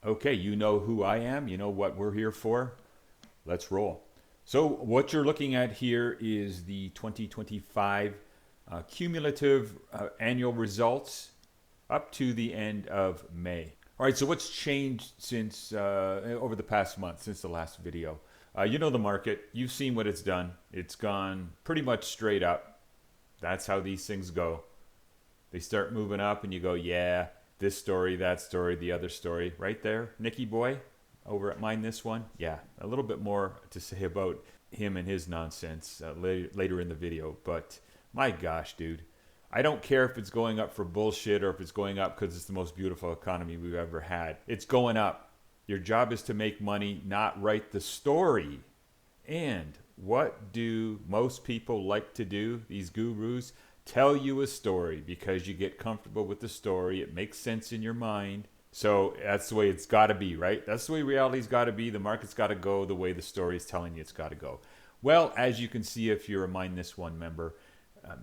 Okay, you know who I am. You know what we're here for. Let's roll. So, what you're looking at here is the 2025 cumulative annual results up to the end of May. All right, so what's changed since over the past month, since the last video? You know the market. You've seen what it's done. It's gone pretty much straight up. That's how these things go. They start moving up, and you go, yeah, this story, that story, the other story. Right there, Nicky boy, over at MineThis1. Yeah, a little bit more to say about him and his nonsense later in the video. But my gosh, dude. I don't care if it's going up for bullshit or if it's going up because it's the most beautiful economy we've ever had. It's going up. Your job is to make money, not write the story. And what do most people like to do, these gurus? Tell you a story because you get comfortable with the story. It makes sense in your mind. So that's the way it's got to be, right? That's the way reality's got to be. The market's got to go the way the story is telling you it's got to go. Well, as you can see, if you're a MineThis1 member,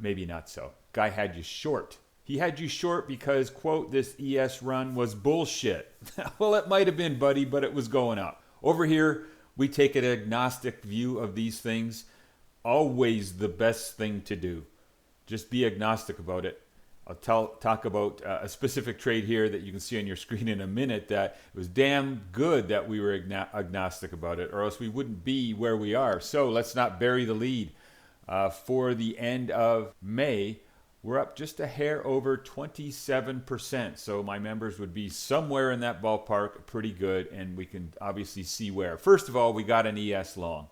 maybe not so. Guy had you short. He had you short because, quote, this ES run was bullshit. Well, it might have been, buddy, but it was going up. Over here, we take an agnostic view of these things. Always the best thing to do. Just be agnostic about it. I'll talk about a specific trade here that you can see on your screen in a minute that it was damn good that we were agnostic about it, or else we wouldn't be where we are. So let's not bury the lead. For the end of May, we're up just a hair over 27%. So my members would be somewhere in that ballpark, pretty good, and we can obviously see where. First of all, we got an ES long.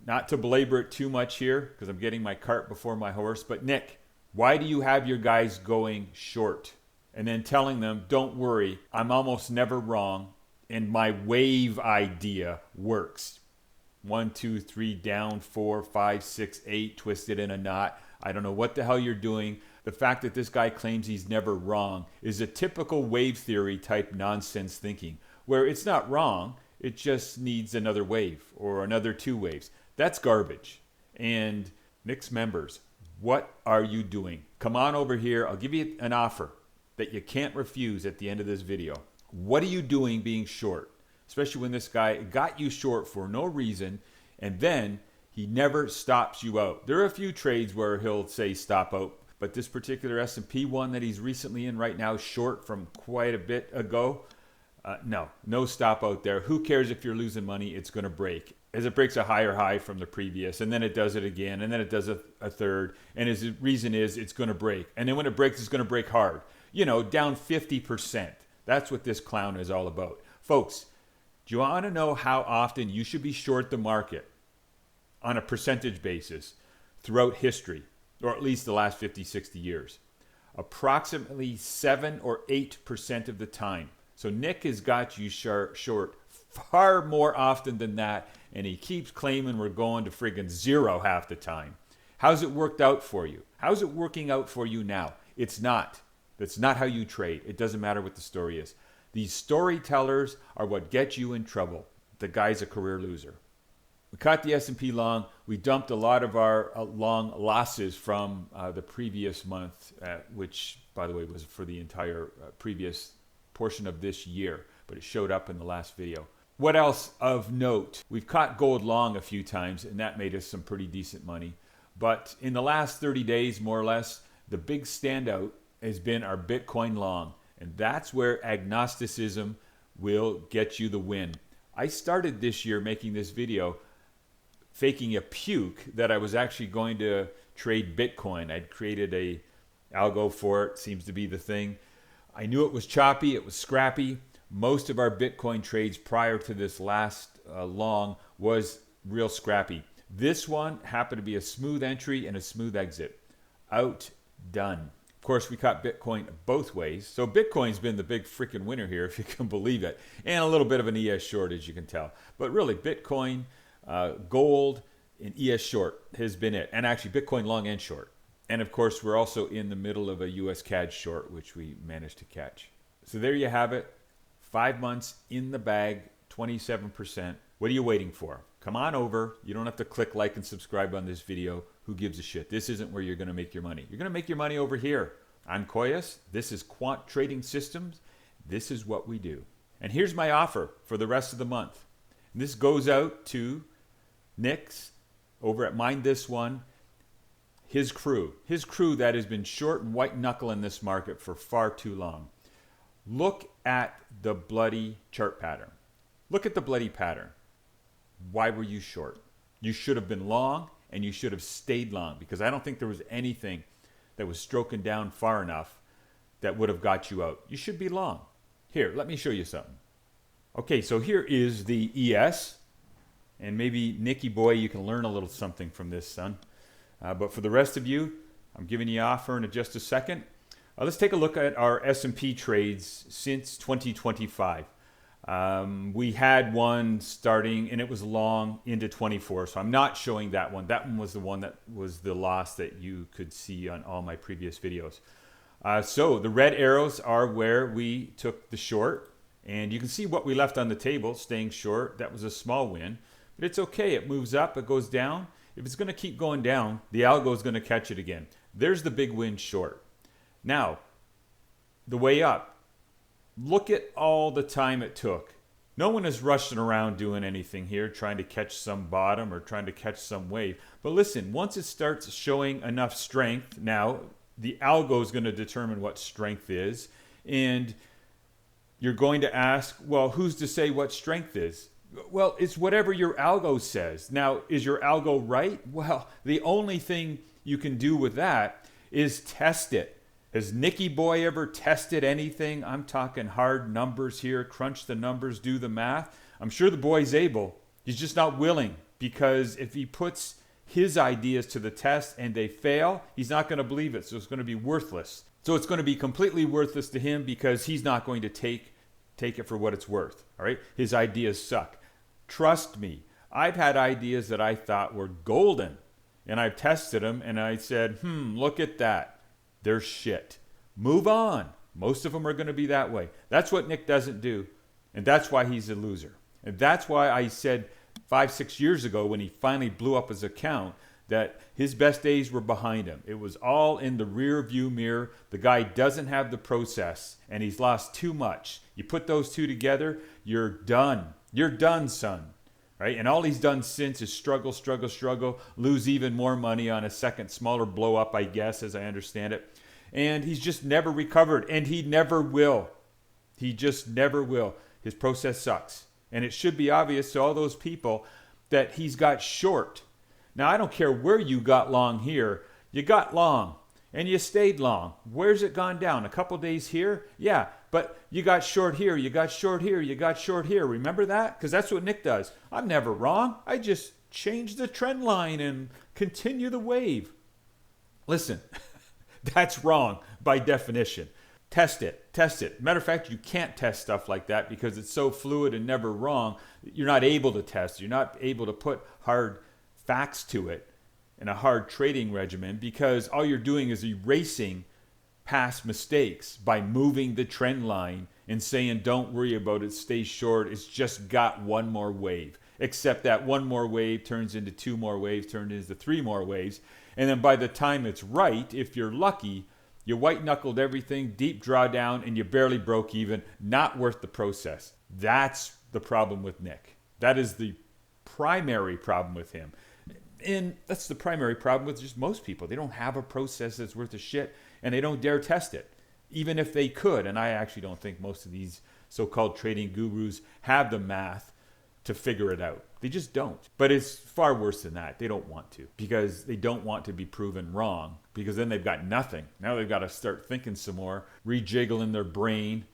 Not to belabor it too much here, because I'm getting my cart before my horse, but Nick, why do you have your guys going short? And then telling them, don't worry, I'm almost never wrong, and my wave idea works. 1, 2, 3, down, 4, 5, 6, 8, twisted in a knot. I don't know what the hell you're doing. The fact that this guy claims he's never wrong is a typical wave theory type nonsense thinking, where it's not wrong, it just needs another wave or another 2 waves. That's garbage. And Nick's members, what are you doing? Come on over here. I'll give you an offer that you can't refuse at the end of this video. What are you doing being short? Especially when this guy got you short for no reason, and then he never stops you out. There are a few trades where he'll say stop out, but this particular S&P one that he's recently in right now, short from quite a bit ago, no stop out there. Who cares if you're losing money? It's going to break. As it breaks a higher high from the previous, and then it does it again, and then it does a third, and his reason is it's going to break. And then when it breaks, it's going to break hard. You know, down 50%. That's what this clown is all about. Folks, do you want to know how often you should be short the market on a percentage basis throughout history, or at least the last 50, 60 years? Approximately 7 or 8% of the time. So Nick has got you short far more often than that, and he keeps claiming we're going to friggin' zero half the time. How's it worked out for you? How's it working out for you now? It's not. That's not how you trade. It doesn't matter what the story is. These storytellers are what get you in trouble. The guy's a career loser. We caught the S&P long. We dumped a lot of our long losses from the previous month, which, by the way, was for the entire previous portion of this year, but it showed up in the last video. What else of note? We've caught gold long a few times, and that made us some pretty decent money. But in the last 30 days, more or less, the big standout has been our Bitcoin long. And that's where agnosticism will get you the win. I started this year making this video faking a puke that I was actually going to trade Bitcoin. I'd created a algo for it, seems to be the thing. I knew it was choppy, it was scrappy. Most of our Bitcoin trades prior to this last long was real scrappy. This one happened to be a smooth entry and a smooth exit. Outdone. Of course, we caught Bitcoin both ways. So Bitcoin's been the big freaking winner here, if you can believe it. And a little bit of an ES short, as you can tell. But really, Bitcoin, gold, and ES short has been it. And actually, Bitcoin long and short. And of course, we're also in the middle of a US CAD short, which we managed to catch. So there you have it. 5 months in the bag, 27%. What are you waiting for? Come on over. You don't have to click like and subscribe on this video. Who gives a shit? This isn't where you're going to make your money. You're going to make your money over here. I'm Koyas. This is Quant Trading Systems. This is what we do. And here's my offer for the rest of the month. And this goes out to Nick's over at MineThis1, his crew that has been short and white knuckle in this market for far too long. Look at the bloody chart pattern. Look at the bloody pattern. Why were you short? You should have been long, and you should have stayed long, because I don't think there was anything that was stroking down far enough that would have got you out. You should be long. Here, let me show you something. Okay, so here is the ES, and maybe Nicky boy, you can learn a little something from this, son. But for the rest of you, I'm giving you an offer in just a second. Let's take a look at our S&P trades since 2025. We had one starting, and it was long into 24, so I'm not showing that one. That one was the one that was the loss that you could see on all my previous videos. So the red arrows are where we took the short, and you can see what we left on the table, staying short. That was a small win, but it's okay. It moves up, it goes down. If it's going to keep going down, the algo is going to catch it again. There's the big win short. Now, the way up. Look at all the time it took. No one is rushing around doing anything here, trying to catch some bottom or trying to catch some wave. But listen, once it starts showing enough strength, now the algo is going to determine what strength is. And you're going to ask, well, who's to say what strength is? Well, it's whatever your algo says. Now, is your algo right? Well, the only thing you can do with that is test it. Has Nicky boy ever tested anything? I'm talking hard numbers here, crunch the numbers, do the math. I'm sure the boy's able. He's just not willing, because if he puts his ideas to the test and they fail, he's not going to believe it. So it's going to be worthless. So it's going to be completely worthless to him, because he's not going to take it for what it's worth. All right? His ideas suck. Trust me. I've had ideas that I thought were golden, and I've tested them and I said, look at that. They're shit. Move on. Most of them are going to be that way. That's what Nick doesn't do, and that's why he's a loser. And that's why I said 5-6 years ago, when he finally blew up his account, that his best days were behind him. It was all in the rear view mirror. The guy doesn't have the process, and he's lost too much. You put those two together, you're done. You're done, son. Right? And all he's done since is struggle, lose even more money on a second smaller blow up, I guess, as I understand it. And he's just never recovered, and he never will. He just never will. His process sucks. And it should be obvious to all those people that he's got short. Now, I don't care where you got long here. You got long, and you stayed long. Where's it gone down? A couple days here? Yeah, but you got short here, you got short here, you got short here. Remember that? Because that's what Nick does. I'm never wrong. I just change the trend line and continue the wave. Listen, that's wrong by definition. Test it. Test it. Matter of fact, you can't test stuff like that because it's so fluid and never wrong. You're not able to test. You're not able to put hard facts to it in a hard trading regimen, because all you're doing is erasing past mistakes by moving the trend line and saying, don't worry about it, stay short. It's just got one more wave. Except that one more wave turns into two more waves, turns into three more waves. And then by the time it's right, if you're lucky, you white-knuckled everything, deep drawdown, and you barely broke even. Not worth the process. That's the problem with Nick. That is the primary problem with him. And that's the primary problem with just most people. They don't have a process that's worth a shit, and they don't dare test it, even if they could. And I actually don't think most of these so-called trading gurus have the math to figure it out. They just don't. But it's far worse than that. They don't want to, because they don't want to be proven wrong, because then they've got nothing. Now they've got to start thinking some more, rejiggling their brain,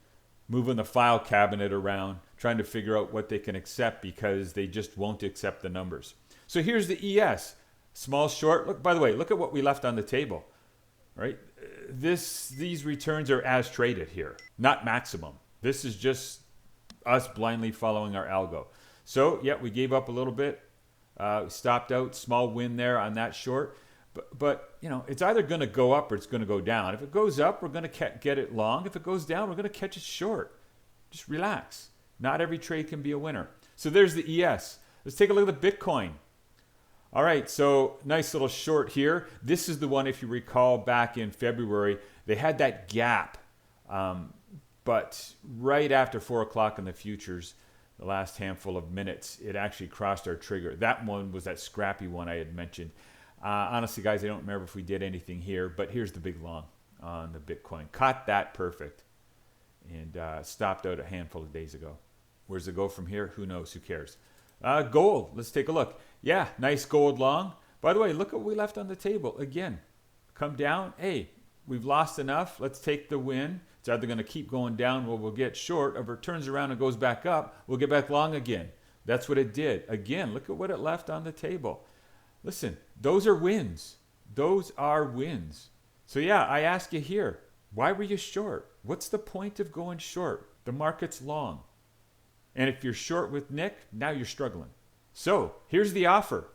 moving the file cabinet around, trying to figure out what they can accept, because they just won't accept the numbers. So here's the ES, small short. Look, by the way, look at what we left on the table, right? These returns are as traded here, not maximum. This is just us blindly following our algo. So yeah, we gave up a little bit, stopped out, small win there on that short. But you know, it's either going to go up or it's going to go down. If it goes up, we're going to get it long. If it goes down, we're going to catch it short. Just relax. Not every trade can be a winner. So there's the ES. Let's take a look at the Bitcoin. All right, so nice little short here. This is the one, if you recall, back in February, they had that gap but right after 4 o'clock in the futures, the last handful of minutes, it actually crossed our trigger. That one was that scrappy one I had mentioned. Honestly, guys, I don't remember if we did anything here, but here's the big long on the Bitcoin. Caught that perfect and stopped out a handful of days ago. Where's it go from here? Who knows? Who cares? Gold. Let's take a look. Yeah, nice gold long. By the way, look what we left on the table. Again, come down. Hey, we've lost enough. Let's take the win. It's either going to keep going down where we'll get short, or if it turns around and goes back up, we'll get back long again. That's what it did. Again, look at what it left on the table. Listen, those are wins. Those are wins. So yeah, I ask you here, why were you short? What's the point of going short? The market's long. And if you're short with Nick, now you're struggling. So here's the offer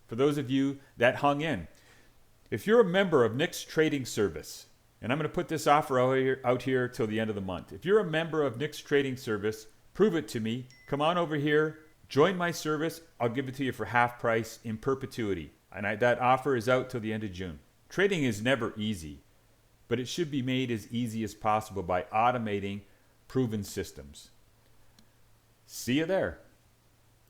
for those of you that hung in. If you're a member of Nick's trading service, and I'm going to put this offer out here till the end of the month. If you're a member of Nick's trading service, prove it to me. Come on over here, join my service. I'll give it to you for half price in perpetuity. And that offer is out till the end of June. Trading is never easy, but it should be made as easy as possible by automating proven systems. See you there.